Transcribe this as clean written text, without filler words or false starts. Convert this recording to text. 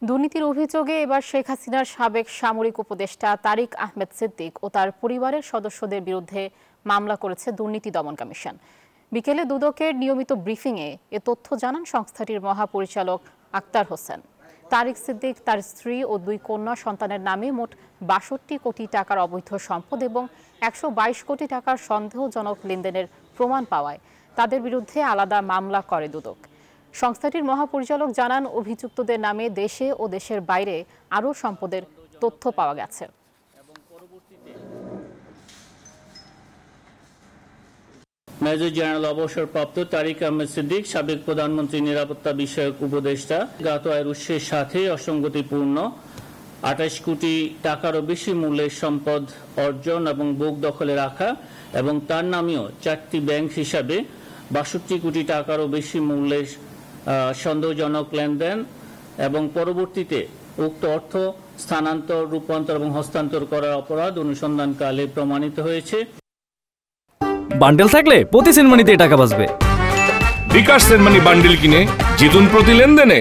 দুর্নীতির অভিযোগে এবার শেখ হাসিনার সাবেক সামরিক উপদেষ্টা তারিক আহমেদ সিদ্দিক ও তার পরিবারের সদস্যদের বিরুদ্ধে মামলা করেছে দুর্নীতি দমন কমিশন। বিকেলে দুদকের নিয়মিত ব্রিফিংয়ে এ তথ্য জানান সংস্থাটির মহাপরিচালক আক্তার হোসেন। তারিক সিদ্দিক তার স্ত্রী ও 2 কন্যা সন্তানের নামে মোট 62 কোটি টাকার অবৈধ সম্পদ এবং 122 কোটি টাকার সন্দেহজনক লেনদেনের প্রমাণ পাওয়ায় তাদের বিরুদ্ধে আলাদা মামলা করে দুদক। সংস্থাটির মহাপরিচালক জানান, অভিযুক্তদের নামে দেশে ও দেশের বাইরে আরও সম্পদের তথ্য পাওয়া গেছে। মেজর জেনারেল অবসরপ্রাপ্ত তারিক আহমেদ সিদ্দিক সাবেক প্রধানমন্ত্রী নিরাপত্তা বিষয়ক উপদেষ্টা জ্ঞাত আয়ের উৎসের সাথে অসঙ্গতিপূর্ণ 28 কোটি টাকারও বেশি মূল্যের সম্পদ অর্জন এবং বুক দখলে রাখা এবং তার নামেও 4টি ব্যাংক হিসাবে 62 কোটি টাকারও বেশি মূল্যের সন্দেহজনক লেনদেন এবং পরবর্তীতে উক্ত অর্থ স্থানান্তর, রূপান্তর এবং হস্তান্তর করার অপরাধ অনুসন্ধানকালে প্রমাণিত হয়েছে। বান্ডেল থাকলে প্রতি সেনমানিতে টাকা বাঁচবে। বিকাশ সেনমানি বান্ডেল কিনে জিতুন প্রতি লেনদেনে।